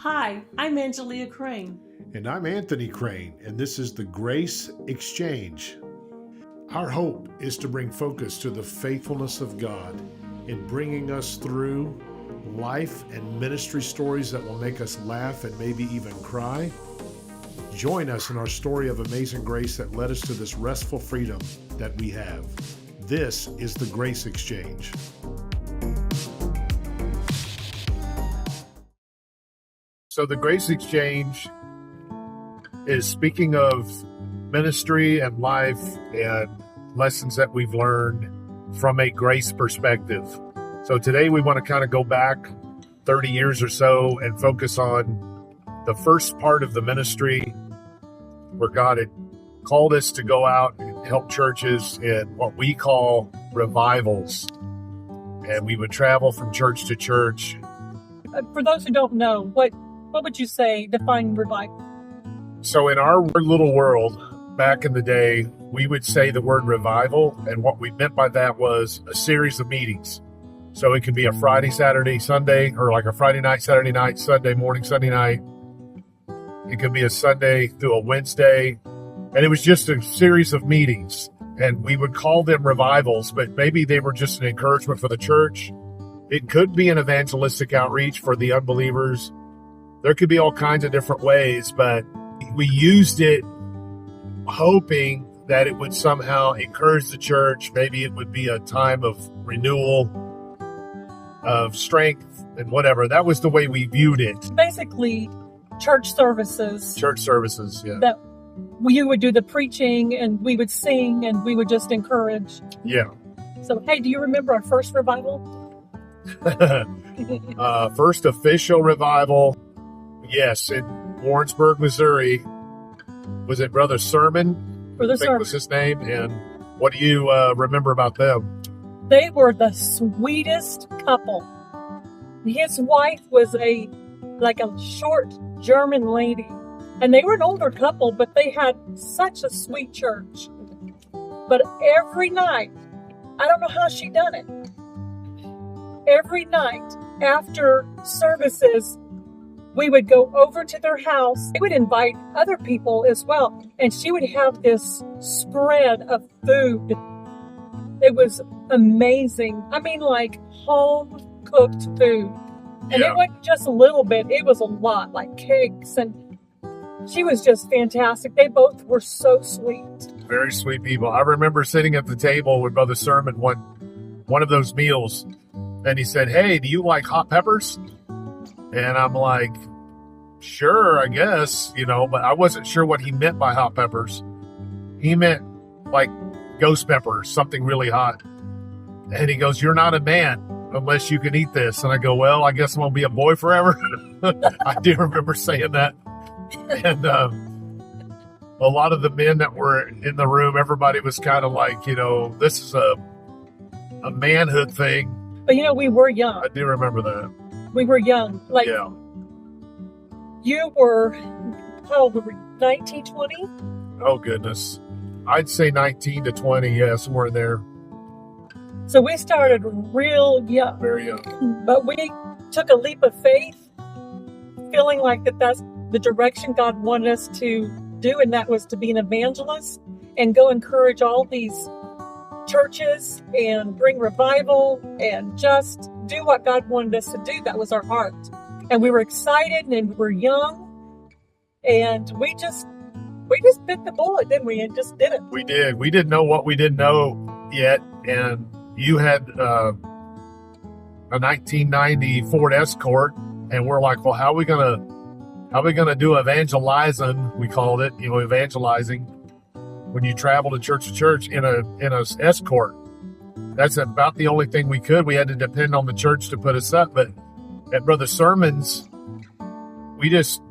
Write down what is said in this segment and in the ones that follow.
Hi, I'm Angelia Crane. And I'm Anthony Crane, and this is the Grace Exchange. Our hope is to bring focus to the faithfulness of God in bringing us through life and ministry stories that will make us laugh and maybe even cry. Join us in our story of amazing grace that led us to this restful freedom that we have. This is the Grace Exchange. So the Grace Exchange is speaking of ministry and life and lessons that we've learned from a grace perspective. So today we want to kind of go back 30 years or so and focus on the first part of the ministry where God had called us to go out and help churches in what we call revivals. And we would travel from church to church. For those who don't know, what would you say define revival? So in our little world, back in the day, we would say the word revival, and what we meant by that was a series of meetings. So it could be a Friday, Saturday, Sunday, or like a Friday night, Saturday night, Sunday morning, Sunday night. It could be a Sunday through a Wednesday, and it was just a series of meetings, and we would call them revivals, but maybe they were just an encouragement for the church. It could be an evangelistic outreach for the unbelievers. There could be all kinds of different ways, but we used it hoping that it would somehow encourage the church. Maybe it would be a time of renewal, of strength, and whatever. That was the way we viewed it. Basically, church services. Church services, yeah. That you would do the preaching, and we would sing, and we would just encourage. Yeah. So, hey, do you remember our first revival? First official revival, yes, in Warrensburg, Missouri. Was it Brother Sermon? Brother I think Sermon was his name. And what do you remember about them? They were the sweetest couple. His wife was a short German lady, and they were an older couple, but they had such a sweet church. But every night, I don't know how she done it. Every night after services, we would go over to their house. They would invite other people as well. And she would have this spread of food. It was amazing. I mean, like home-cooked food. And It wasn't just a little bit. It was a lot, like cakes. And she was just fantastic. They both were so sweet. Very sweet people. I remember sitting at the table with Brother Sermon one of those meals. And he said, "Hey, do you like hot peppers?" And I'm like, "Sure, I guess," but I wasn't sure what he meant by hot peppers. He meant like ghost peppers, something really hot. And he goes, "You're not a man unless you can eat this." And I go, "Well, I guess I'm going to be a boy forever." I do remember saying that. And a lot of the men that were in the room, everybody was kind of like, this is a manhood thing. But, we were young. I do remember that. We were young. Yeah. You were, how old were we, 19, 20? Oh, goodness. I'd say 19 to 20, yeah, somewhere in there. So we started real young. Very young. But we took a leap of faith, feeling like that's the direction God wanted us to do, and that was to be an evangelist and go encourage all these churches and bring revival and just do what God wanted us to do. That was our heart. And we were excited and we were young, and we just bit the bullet, didn't we? And just did it. We did. We didn't know what we didn't know yet. And you had a 1990 Ford Escort, and we're like, well, how are we gonna do evangelizing? We called it, evangelizing. When you travel to church in a Escort, that's about the only thing we could. We had to depend on the church to put us up. But at Brother Sermon's, we just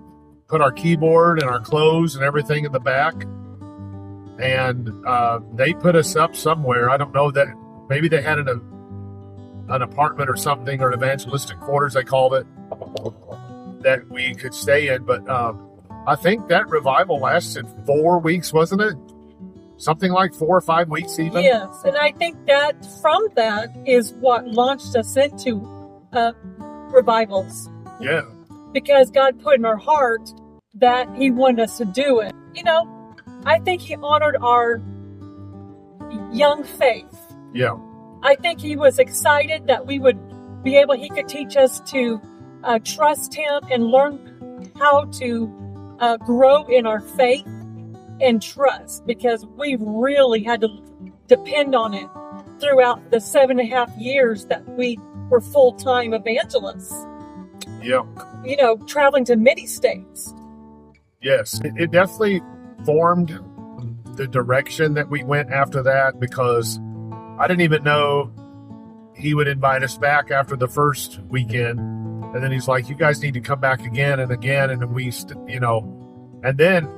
put our keyboard and our clothes and everything in the back, and they put us up somewhere. I don't know, that maybe they had an apartment or something, or an evangelistic quarters, they called it, that we could stay in. But I think that revival lasted 4 weeks, wasn't it? Something like 4 or 5 weeks even. Yes, and I think that from that is what launched us into revivals. Yeah. because God put in our heart that He wanted us to do it. I think He honored our young faith. Yeah. I think He was excited that we would be able, He could teach us to trust Him and learn how to grow in our faith and trust, because we really had to depend on it throughout the 7.5 years that we were full-time evangelists. Yeah. Traveling to many states. Yes. It definitely formed the direction that we went after that, because I didn't even know He would invite us back after the first weekend. And then He's like, you guys need to come back again and again. And then and then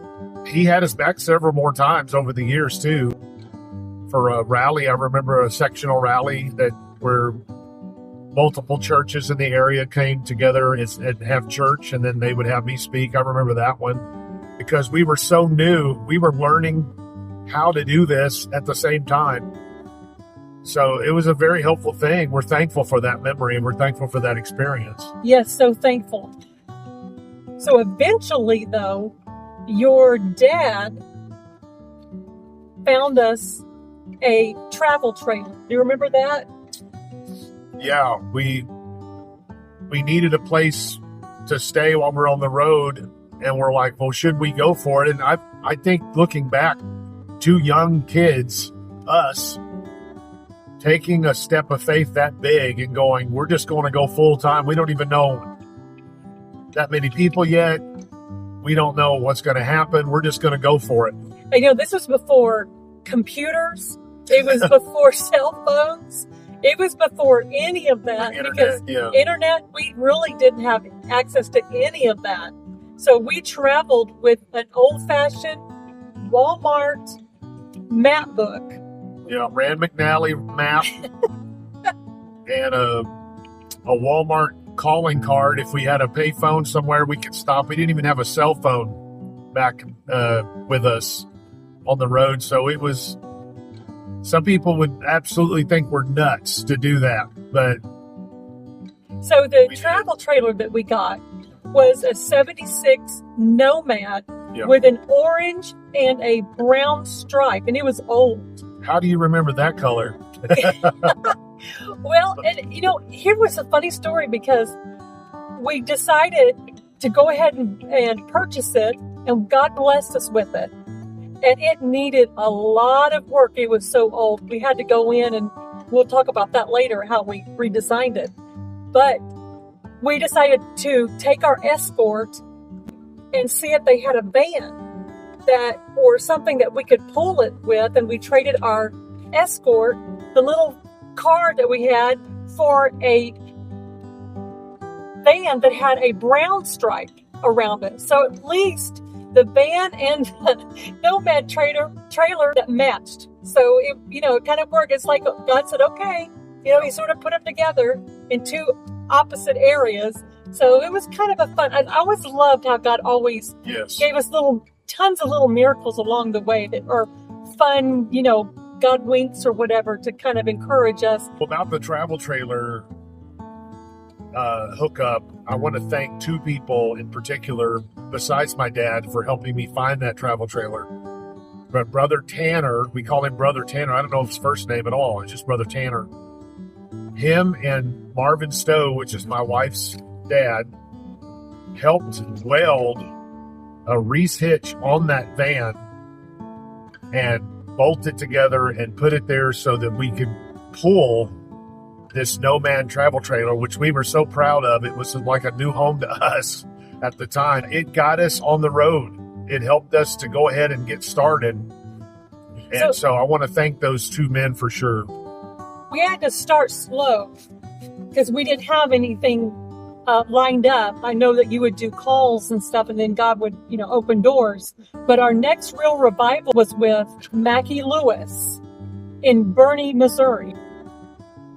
He had us back several more times over the years too, for a rally. I remember a sectional rally where multiple churches in the area came together and have church, and then they would have me speak. I remember that one, because we were so new. We were learning how to do this at the same time. So it was a very helpful thing. We're thankful for that memory, and we're thankful for that experience. Yes, so thankful. So eventually, though, your dad found us a travel trailer. Do you remember that? Yeah, we needed a place to stay while we're on the road, and we're like, well, should we go for it? And I think, looking back, 2 young kids, us, taking a step of faith that big and going, we're just going to go full time. We don't even know that many people yet. We don't know what's going to happen. We're just going to go for it. This was before computers. It was before cell phones. It was before any of that. Internet, we really didn't have access to any of that. So we traveled with an old-fashioned Walmart map book. Yeah, Rand McNally map and a Walmart calling card. If we had a pay phone somewhere, we could stop. We didn't even have a cell phone back with us on the road. So it was, some people would absolutely think we're nuts to do that. But so the travel trailer that we got was a 76 Nomad with an orange and a brown stripe, and it was old. How do you remember that color? Well, and here was a funny story, because we decided to go ahead and purchase it, and God blessed us with it. And it needed a lot of work. It was so old. We had to go in, and we'll talk about that later, how we redesigned it. But we decided to take our Escort and see if they had a van or something that we could pull it with, and we traded our Escort, the little car that we had, for a van that had a brown stripe around it. So at least the van and the Nomad trailer that matched. So it kind of worked. It's like God said, okay, He sort of put them together in 2 opposite areas. So it was kind of a fun. I always loved how God always gave us tons of little miracles along the way that are fun, God winks or whatever, to kind of encourage us. About the travel trailer hookup, I want to thank 2 people in particular, besides my dad, for helping me find that travel trailer. But Brother Tanner, we call him Brother Tanner. I don't know his first name at all. It's just Brother Tanner. Him and Marvin Stowe, which is my wife's dad, helped weld a Reese hitch on that van and bolt it together and put it there so that we could pull this Nomad travel trailer, which we were so proud of. It was like a new home to us at the time. It got us on the road. It helped us to go ahead and get started. And so I want to thank those 2 men for sure. We had to start slow because we didn't have anything lined up. I know that you would do calls and stuff, and then God would, open doors. But our next real revival was with Mackie Lewis in Burney, Missouri.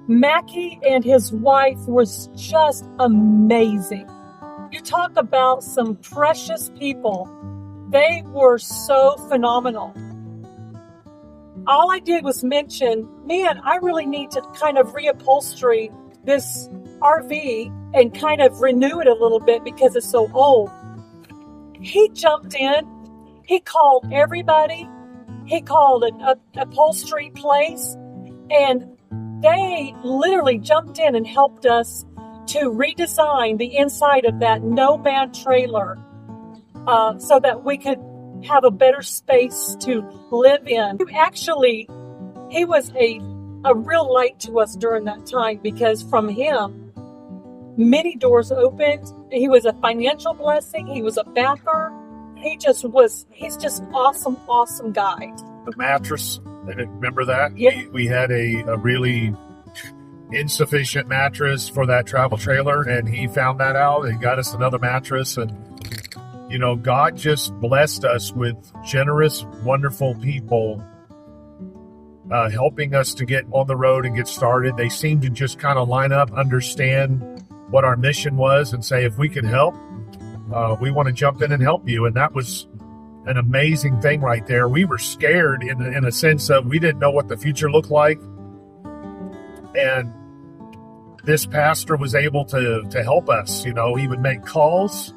Mackie and his wife was just amazing. You talk about some precious people. They were so phenomenal. All I did was mention, man, I really need to kind of reupholstery this RV and kind of renew it a little bit because it's so old. He jumped in. He called everybody. He called an upholstery place, and they literally jumped in and helped us to redesign the inside of that nomad trailer so that we could have a better space to live in. Actually, he was a real light to us during that time because from him, many doors opened. He was a financial blessing. He was a backer. He's just awesome guy. The mattress, remember that? Yeah. We had a really insufficient mattress for that travel trailer, and he found that out and got us another mattress. And God just blessed us with generous, wonderful people helping us to get on the road and get started. They seemed to just kind of line up, understand what our mission was, and say, if we can help, we want to jump in and help you. And that was an amazing thing right there. We were scared in a sense of we didn't know what the future looked like. And this pastor was able to help us. He would make calls.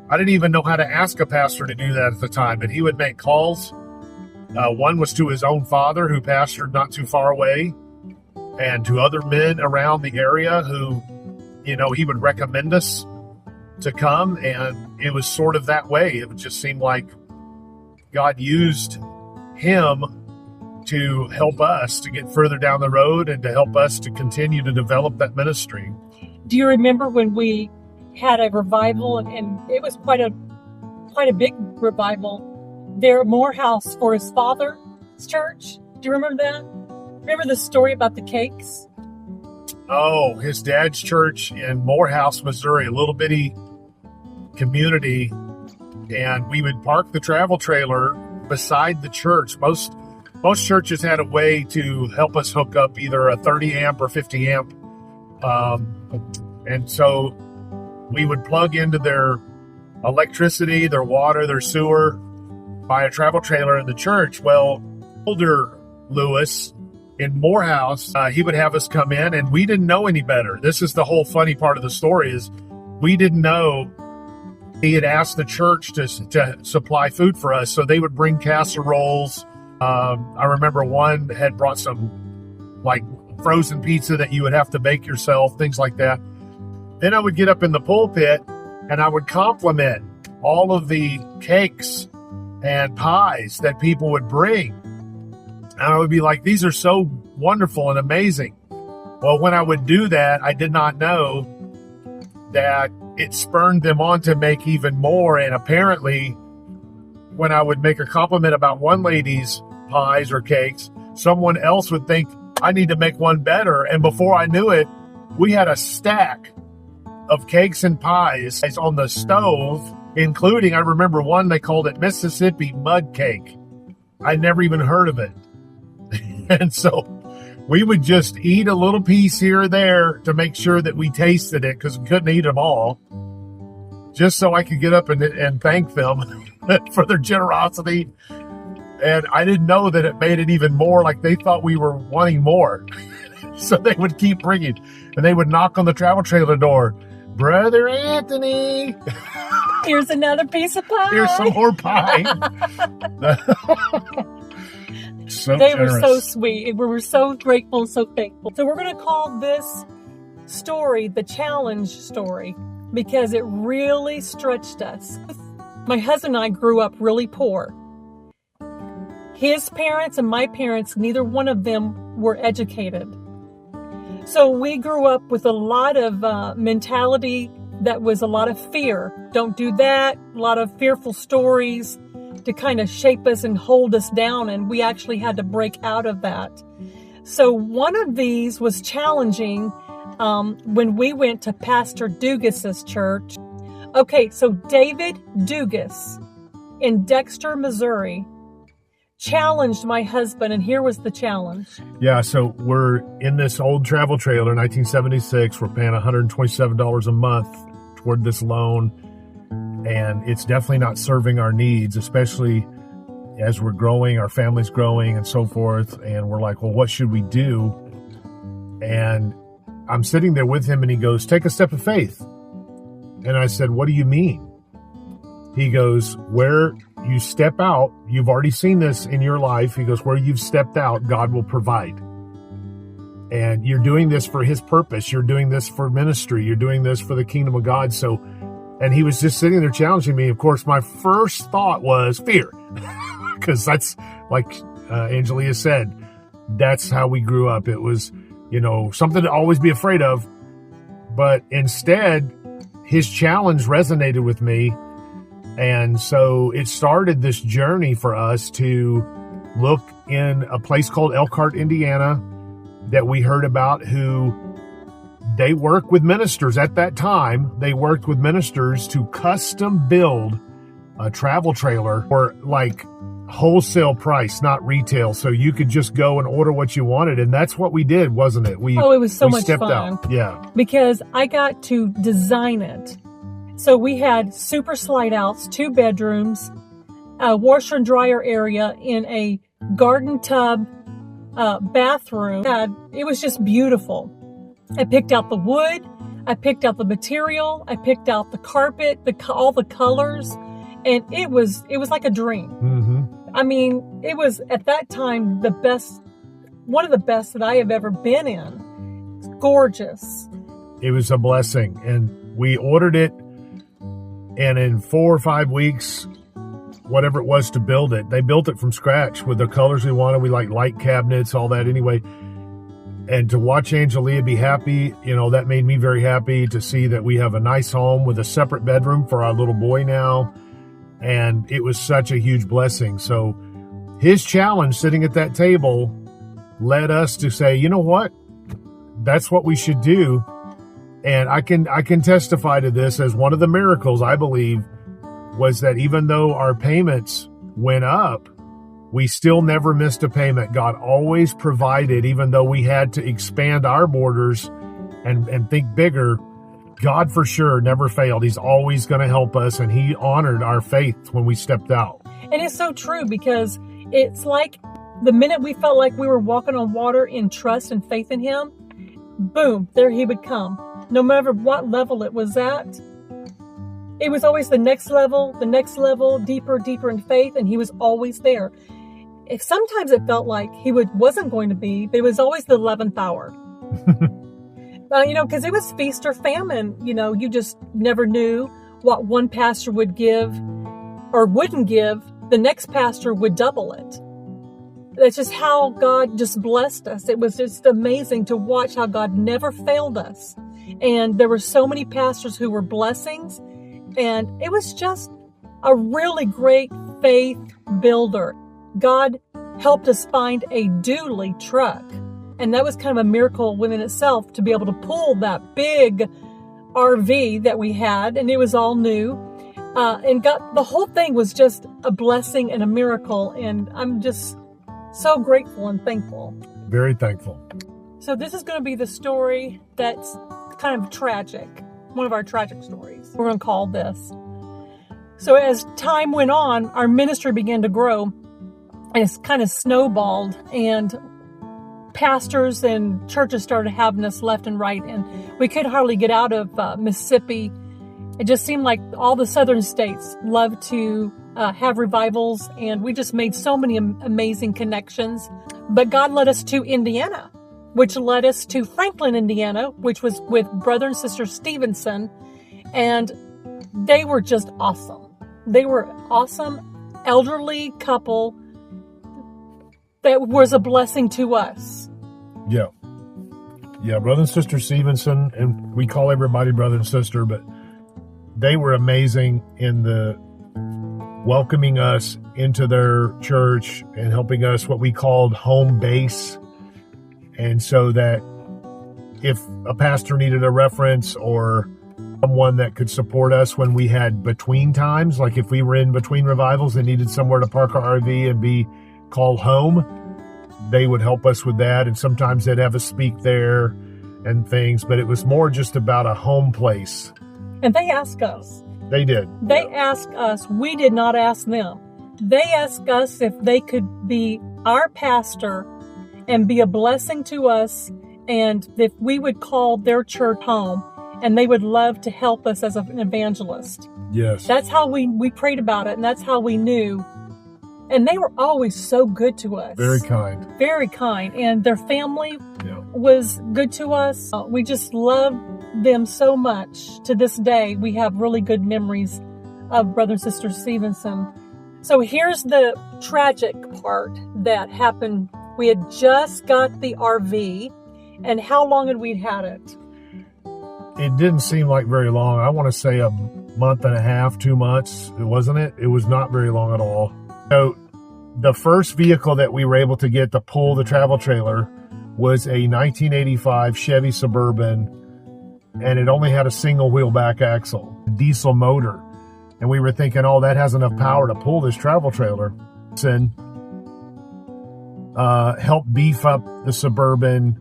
I didn't even know how to ask a pastor to do that at the time, but he would make calls. One was to his own father, who pastored not too far away, and to other men around the area who, he would recommend us to come. And it was sort of that way. It would just seem like God used him to help us to get further down the road and to help us to continue to develop that ministry. Do you remember when we had a revival, and it was quite a big revival there at Morehouse for his father's church? Do you remember that? Remember the story about the cakes? Oh, his dad's church in Morehouse, Missouri, a little bitty community. And we would park the travel trailer beside the church. Most churches had a way to help us hook up either a 30 amp or 50 amp. And so we would plug into their electricity, their water, their sewer by a travel trailer in the church. Well, older Lewis in Morehouse, he would have us come in, and we didn't know any better. This is the whole funny part of the story is we didn't know. He had asked the church to supply food for us, so they would bring casseroles. I remember one had brought some like frozen pizza that you would have to bake yourself, things like that. Then I would get up in the pulpit and I would compliment all of the cakes and pies that people would bring. And I would be like, these are so wonderful and amazing. Well, when I would do that, I did not know that it spurred them on to make even more. And apparently, when I would make a compliment about one lady's pies or cakes, someone else would think, I need to make one better. And before I knew it, we had a stack of cakes and pies on the stove, including, I remember one, they called it Mississippi mud cake. I'd never even heard of it. And so we would just eat a little piece here or there to make sure that we tasted it, because we couldn't eat them all, just so I could get up and thank them for their generosity. And I didn't know that it made it even more like they thought we were wanting more. So they would keep bringing, and they would knock on the travel trailer door. Brother Anthony, here's another piece of pie. Here's some more pie. So they generous. were so sweet. We were so grateful and so thankful. So we're going to call this story the challenge story because it really stretched us. My husband and I grew up really poor. His parents and my parents, neither one of them were educated. So we grew up with a lot of mentality that was a lot of fear. Don't do that. A lot of fearful stories to kind of shape us and hold us down. And we actually had to break out of that. So one of these was challenging when we went to Pastor Dugas's church. Okay, so David Dugas in Dexter, Missouri, challenged my husband, and here was the challenge. Yeah, so we're in this old travel trailer, 1976. We're paying $127 a month toward this loan, and it's definitely not serving our needs, especially as we're growing, our family's growing and so forth, and we're like, well, what should we do? And I'm sitting there with him and he goes, take a step of faith. And I said, what do you mean? He goes, where you step out, you've already seen this in your life. He goes, where you've stepped out, God will provide. And you're doing this for his purpose. You're doing this for ministry. You're doing this for the kingdom of God. So, and he was just sitting there challenging me. Of course, my first thought was fear, because that's like Angelia said, that's how we grew up. It was, something to always be afraid of. But instead, his challenge resonated with me. And so it started this journey for us to look in a place called Elkhart, Indiana, that we heard about, who they work with ministers. At that time, they worked with ministers to custom build a travel trailer for like wholesale price, not retail. So you could just go and order what you wanted. And that's what we did, wasn't it? It was so much stepped fun. Out. Yeah. Because I got to design it. So we had super slide outs, 2 bedrooms, a washer and dryer area in a garden tub, bathroom. It was just beautiful. I picked out the wood. I picked out the material. I picked out the carpet, all the colors. And it was like a dream. Mm-hmm. I mean, it was at that time one of the best that I have ever been in. It's gorgeous. It was a blessing. And we ordered it. And in 4 or 5 weeks, whatever it was to build it, they built it from scratch with the colors we wanted. We like light cabinets, all that anyway. And to watch Angelia be happy, that made me very happy to see that we have a nice home with a separate bedroom for our little boy now. And it was such a huge blessing. So his challenge sitting at that table led us to say, you know what? That's what we should do. And I can testify to this as one of the miracles, I believe, was that even though our payments went up, we still never missed a payment. God always provided, even though we had to expand our borders and think bigger. God for sure never failed. He's always going to help us, and he honored our faith when we stepped out. And it's so true, because it's like the minute we felt like we were walking on water in trust and faith in him, boom, there he would come. No matter what level it was at, it was always the next level, deeper in faith, and he was always there. Sometimes it felt like he wasn't going to be, but it was always the 11th hour. Because it was feast or famine. You just never knew what one pastor would give or wouldn't give. The next pastor would double it. That's just how God just blessed us. It was just amazing to watch how God never failed us. And there were so many pastors who were blessings. And it was just a really great faith builder. God helped us find a dually truck. And that was kind of a miracle within itself, to be able to pull that big RV that we had. And it was all new. And the whole thing was just a blessing and a miracle. And I'm just so grateful and thankful. Very thankful. So this is going to be the story that's kind of tragic. One of our tragic stories, we're going to call this. So as time went on, our ministry began to grow, and it's kind of snowballed, and pastors and churches started having us left and right, and we could hardly get out of Mississippi. It just seemed like all the southern states loved to have revivals, and we just made so many amazing connections. But God led us to Indiana, which led us to Franklin, Indiana, which was with brother and sister Stevenson, and they were just awesome. They were awesome, elderly couple that was a blessing to us. Yeah, brother and sister Stevenson, and we call everybody brother and sister, but they were amazing in the welcoming us into their church and helping us what we called home base. And so that if a pastor needed a reference or someone that could support us when we had between times, like if we were in between revivals and needed somewhere to park our RV and be called home, they would help us with that. And sometimes they'd have us speak there and things, but it was more just about a home place. And they asked us. They did. They asked us. We did not ask them. They asked us if they could be our pastor and be a blessing to us and if we would call their church home, and they would love to help us as an evangelist. Yes. That's how we prayed about it, and that's how we knew. And they were always so good to us. Very kind. Very kind. And their family Yeah. was good to us. We just loved them so much. To this day, we have really good memories of Brother and Sister Stevenson. So here's the tragic part that happened. We had just got the RV, and how long had we had it? It didn't seem like very long. I want to say a month and a half, 2 months, wasn't it? It was not very long at all. So the first vehicle that we were able to get to pull the travel trailer was a 1985 Chevy Suburban, and it only had a single wheel back axle, diesel motor. And we were thinking, oh, that has enough power to pull this travel trailer. And helped beef up the Suburban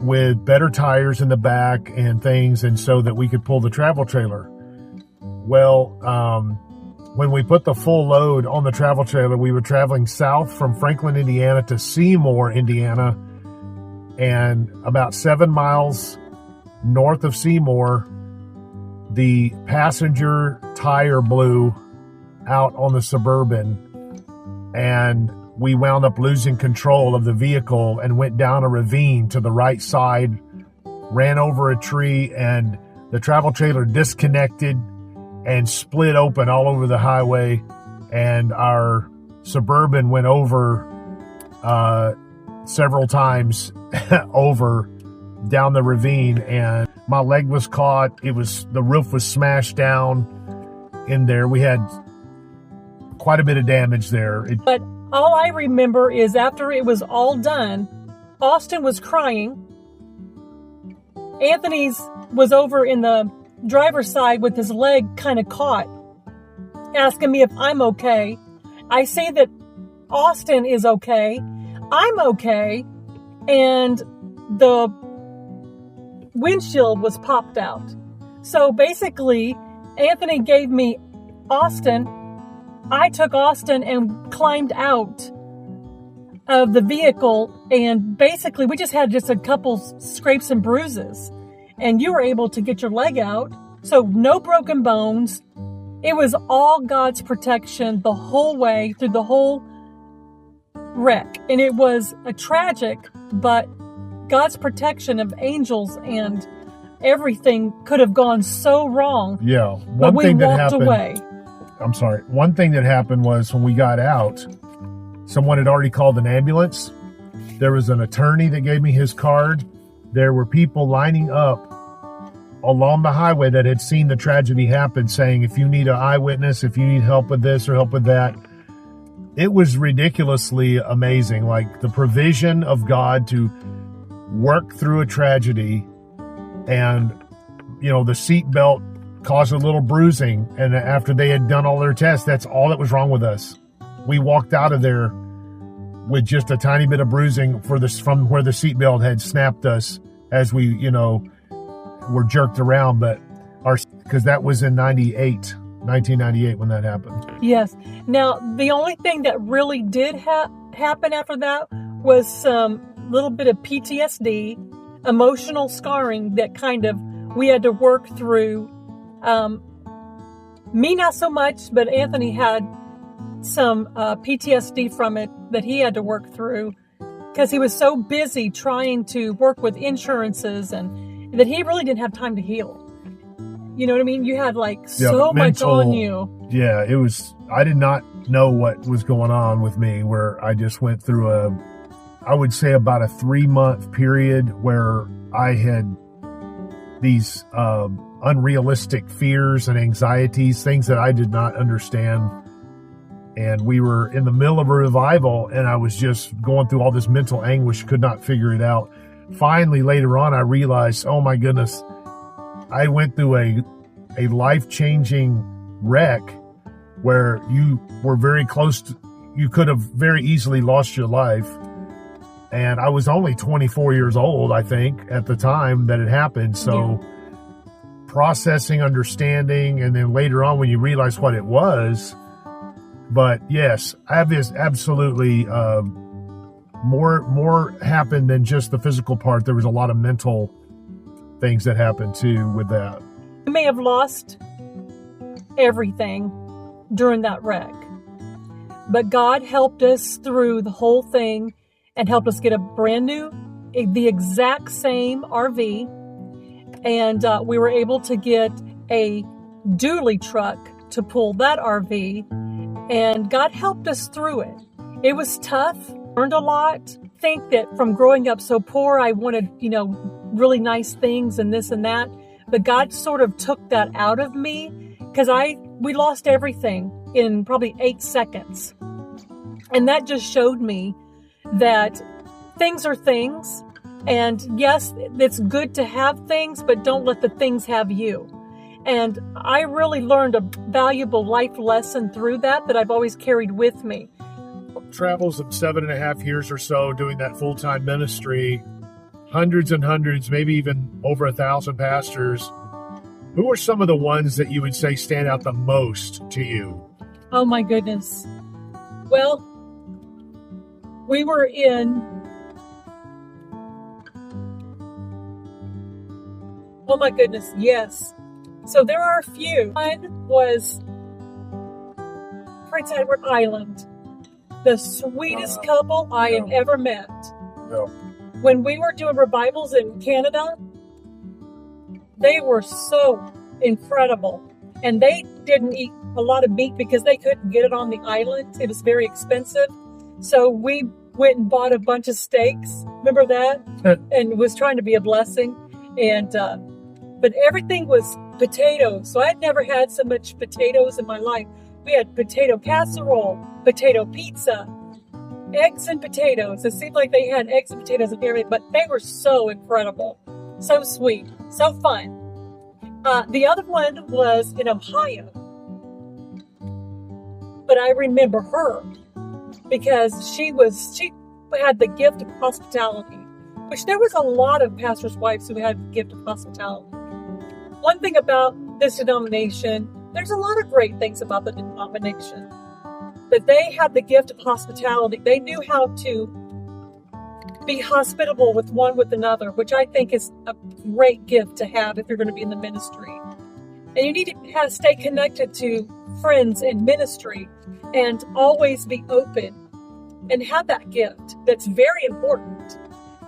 with better tires in the back and things, and so that we could pull the travel trailer. Well, when we put the full load on the travel trailer, we were traveling south from Franklin, Indiana to Seymour, Indiana, and about 7 miles north of Seymour, the passenger tire blew out on the Suburban, and we wound up losing control of the vehicle and went down a ravine to the right side, ran over a tree, and the travel trailer disconnected and split open all over the highway, and our Suburban went over several times over down the ravine, and my leg was caught. The roof was smashed down in there. We had quite a bit of damage there. But all I remember is after it was all done, Austin was crying. Anthony's was over in the driver's side with his leg kind of caught, asking me if I'm okay. I say that Austin is okay. I'm okay. And the windshield was popped out. So basically, Anthony gave me Austin. I took Austin and climbed out of the vehicle, and basically we just had a couple scrapes and bruises, and you were able to get your leg out. So no broken bones. It was all God's protection the whole way through the whole wreck. And it was a tragic, but God's protection of angels and everything could have gone so wrong. Yeah. But we walked away. I'm sorry. One thing that happened was when we got out, someone had already called an ambulance. There was an attorney that gave me his card. There were people lining up along the highway that had seen the tragedy happen, saying, if you need an eyewitness, if you need help with this or help with that. It was ridiculously amazing, like the provision of God to work through a tragedy. And, the seatbelt caused a little bruising, and after they had done all their tests, that's all that was wrong with us. We walked out of there with just a tiny bit of bruising from where the seatbelt had snapped us as we, were jerked around, because that was in 1998 when that happened. Yes. Now, the only thing that really did happen after that was some little bit of PTSD, emotional scarring that kind of we had to work through. Me, not so much, but Anthony had some PTSD from it that he had to work through because he was so busy trying to work with insurances and that he really didn't have time to heal. You know what I mean? You had so much on you. Yeah, it was, I did not know what was going on with me, where I just went through I would say about a 3-month period where I had these unrealistic fears and anxieties, things that I did not understand. And we were in the middle of a revival, and I was just going through all this mental anguish, could not figure it out. Finally, later on, I realized, oh my goodness, I went through a life-changing wreck where you were very close to, you could have very easily lost your life. And I was only 24 years old, I think, at the time that it happened. So processing, understanding, and then later on when you realize what it was. But yes, absolutely, more happened than just the physical part. There was a lot of mental things that happened too with that. We may have lost everything during that wreck, but God helped us through the whole thing and helped us get a brand new, the exact same RV. And we were able to get a dually truck to pull that RV. And God helped us through it. It was tough, learned a lot. I think that from growing up so poor, I wanted, really nice things and this and that. But God sort of took that out of me because we lost everything in probably 8 seconds. And that just showed me that things are things. And yes, it's good to have things, but don't let the things have you. And I really learned a valuable life lesson through that I've always carried with me. Travels of 7.5 years or so doing that full-time ministry, hundreds and hundreds, maybe even over 1,000 pastors. Who are some of the ones that you would say stand out the most to you? Oh my goodness. Well, we were in, oh my goodness, yes. So there are a few. One was Prince Edward Island, the sweetest couple I have ever met. No. When we were doing revivals in Canada, they were so incredible. And they didn't eat a lot of meat because they couldn't get it on the island. It was very expensive. So we went and bought a bunch of steaks. Remember that? And was trying to be a blessing. And but everything was potatoes. So I'd never had so much potatoes in my life. We had potato casserole, potato pizza, eggs and potatoes. It seemed like they had eggs and potatoes and everything, but they were so incredible, so sweet, so fun. The other one was in Ohio, but I remember her because she had the gift of hospitality, which there was a lot of pastors' wives who had the gift of hospitality. One thing about this denomination, there's a lot of great things about the denomination, but they had the gift of hospitality. They knew how to be hospitable with one with another, which I think is a great gift to have if you're going to be in the ministry. And you need to stay connected to friends in ministry and always be open and have that gift. That's very important.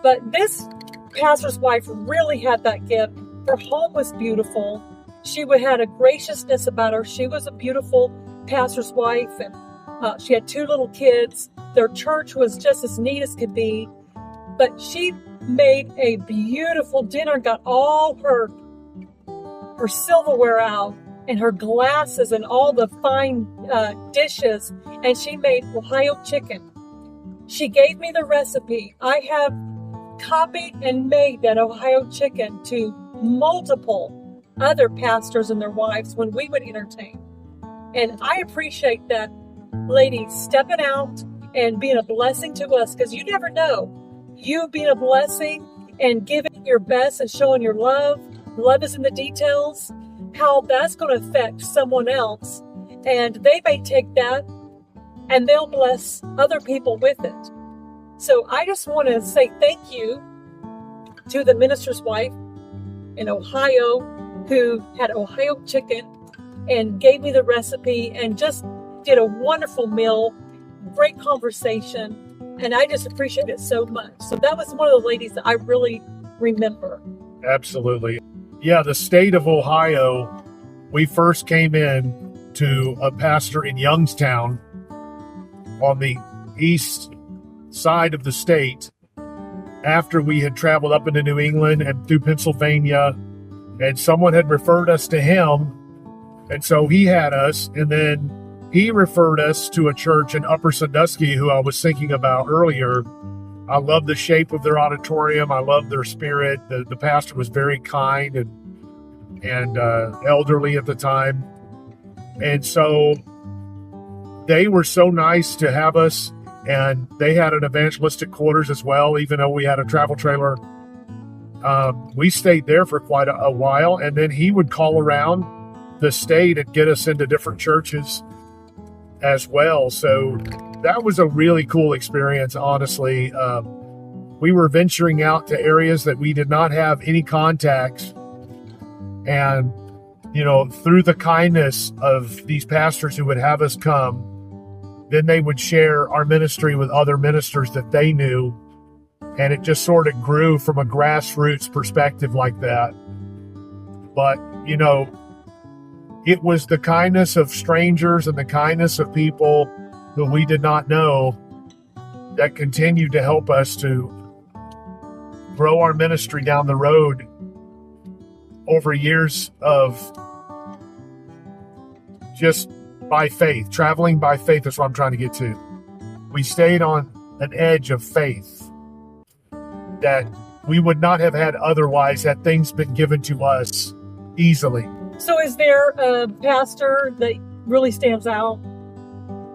But this pastor's wife really had that gift. Her home was beautiful. She had a graciousness about her. She was a beautiful pastor's wife, and she had 2 little kids. Their church was just as neat as could be. But she made a beautiful dinner, got all her silverware out and her glasses and all the fine dishes, and she made Ohio chicken. She gave me the recipe. I have copied and made that Ohio chicken to multiple other pastors and their wives when we would entertain. And I appreciate that lady stepping out and being a blessing to us, because you never know. You being a blessing and giving your best and showing your love. Love is in the details. How that's going to affect someone else. And they may take that and they'll bless other people with it. So I just want to say thank you to the minister's wife in Ohio who had Ohio chicken and gave me the recipe and just did a wonderful meal, great conversation, and I just appreciate it so much. So that was one of the ladies that I really remember. Absolutely. Yeah, the state of Ohio, we first came in to a pastor in Youngstown on the east side of the state after we had traveled up into New England and through Pennsylvania, and someone had referred us to him. And so he had us, and then he referred us to a church in Upper Sandusky, who I was thinking about earlier. I love the shape of their auditorium. I love their spirit. The pastor was very kind and elderly at the time. And so they were so nice to have us, and they had an evangelistic quarters as well, even though we had a travel trailer. We stayed there for quite a while, and then he would call around the state and get us into different churches as well. So that was a really cool experience, honestly. We were venturing out to areas that we did not have any contacts. And, through the kindness of these pastors who would have us come, then they would share our ministry with other ministers that they knew. And it just sort of grew from a grassroots perspective like that. But, it was the kindness of strangers and the kindness of people who we did not know that continued to help us to grow our ministry down the road over years of just by faith, traveling by faith. That's what I'm trying to get to. We stayed on an edge of faith that we would not have had otherwise had things been given to us easily. So is there a pastor that really stands out?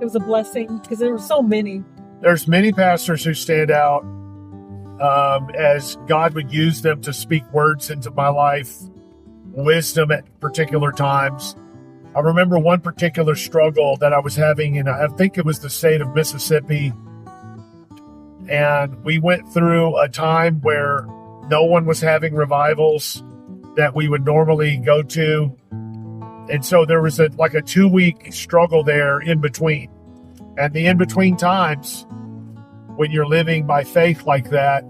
It was a blessing because there were so many. There's many pastors who stand out as God would use them to speak words into my life, wisdom at particular times. I remember one particular struggle that I was having, and I think it was the state of Mississippi. And we went through a time where no one was having revivals that we would normally go to. And so there was a 2-week struggle there in between. And the in-between times, when you're living by faith like that,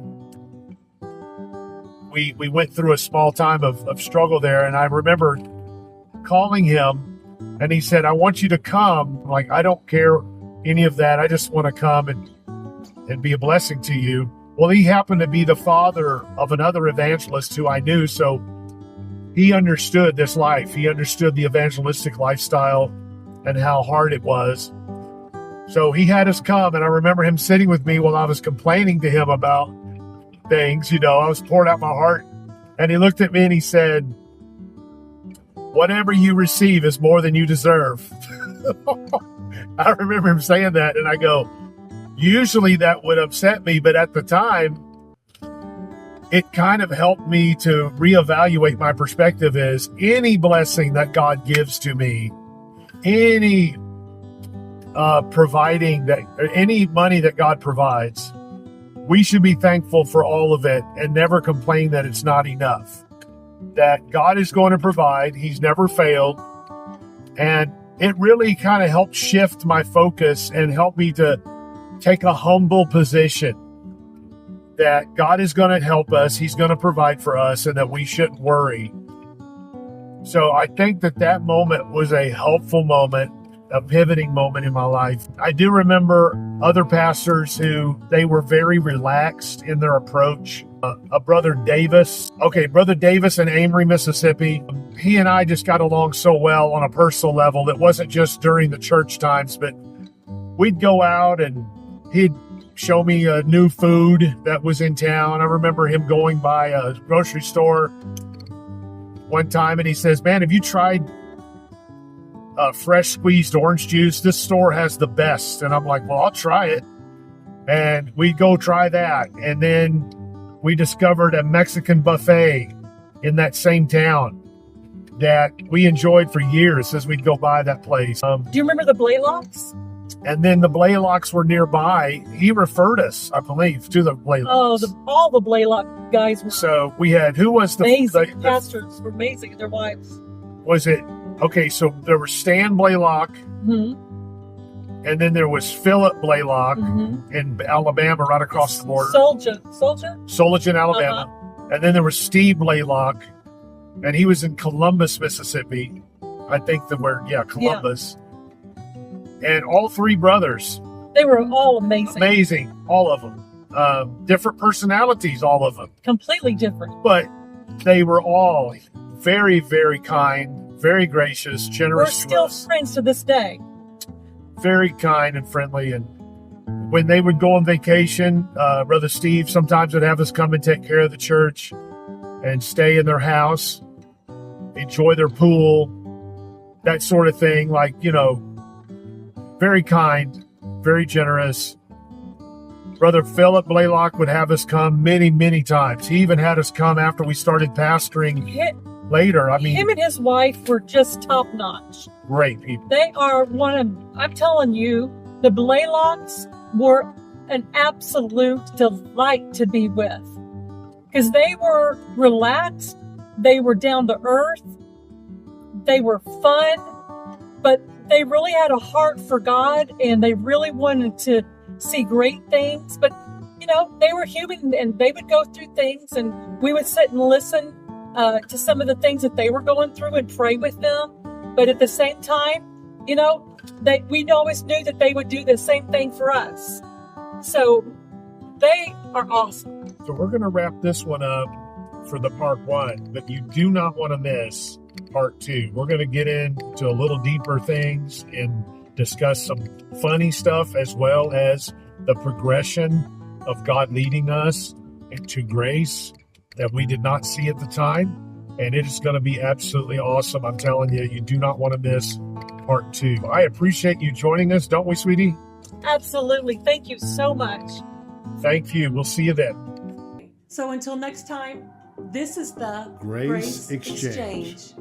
we went through a small time of struggle there. And I remember calling him, and he said, I want you to come. I'm like, I don't care any of that. I just want to come and be a blessing to you. Well, he happened to be the father of another evangelist who I knew. So he understood this life. He understood the evangelistic lifestyle and how hard it was. So he had us come, and I remember him sitting with me while I was complaining to him about things. I was pouring out my heart, and he looked at me and he said, whatever you receive is more than you deserve. I remember him saying that, and I go, usually that would upset me, but at the time, it kind of helped me to reevaluate my perspective as any blessing that God gives to me, any providing that, any money that God provides, we should be thankful for all of it and never complain that it's not enough. That God is going to provide. He's never failed. And it really kind of helped shift my focus and help me to take a humble position that God is going to help us. He's going to provide for us, and that we shouldn't worry. So I think that moment was a helpful moment, a pivoting moment in my life. I do remember other pastors who they were very relaxed in their approach. Brother Davis in Amory, Mississippi. He and I just got along so well on a personal level. It wasn't just during the church times, but we'd go out and he'd show me new food that was in town. I remember him going by a grocery store one time, and he says, man, have you tried fresh squeezed orange juice? This store has the best. And I'm like, well, I'll try it. And we'd go try that. And then we discovered a Mexican buffet in that same town that we enjoyed for years as we'd go by that place. Do you remember the Blaylocks? And then the Blaylocks were nearby. He referred us, I believe, to the Blaylocks. Oh, all the Blaylock guys were so we had, who was the amazing? Pastors were amazing, their wives. Was it, okay, so there was Stan Blaylock, and then there was Philip Blaylock in Alabama, right across the border. Soldier, Alabama. And then there was Steve Blaylock, and he was in Columbus, Mississippi. I think the word, Columbus. Yeah. And all three brothers. They were all amazing. Amazing, all of them. Different personalities, all of them. Completely different. But they were all very, very kind, very gracious, generous. We're still friends to this day. Very kind and friendly. And when they would go on vacation, Brother Steve sometimes would have us come and take care of the church and stay in their house, enjoy their pool, that sort of thing. Like, very kind, very generous. Brother Philip Blaylock would have us come many, many times. He even had us come after we started pastoring later. I mean, him and his wife were just top notch. Great people. They are I'm telling you, The Blaylocks were an absolute delight to be with because they were relaxed, they were down to earth, they were fun, but they really had a heart for God and they really wanted to see great things. But, you know, they were human and they would go through things and we would sit and listen to some of the things that they were going through and pray with them. But at the same time, you know, we always knew that they would do the same thing for us. So they are awesome. So we're going to wrap this one up for the part 1, but you do not want to miss part 2. We're going to get into a little deeper things and discuss some funny stuff as well as the progression of God leading us into grace that we did not see at the time. And it is going to be absolutely awesome. I'm telling you, you do not want to miss part 2. I appreciate you joining us, don't we, sweetie? Absolutely. Thank you so much. Thank you. We'll see you then. So until next time, this is the Grace Exchange.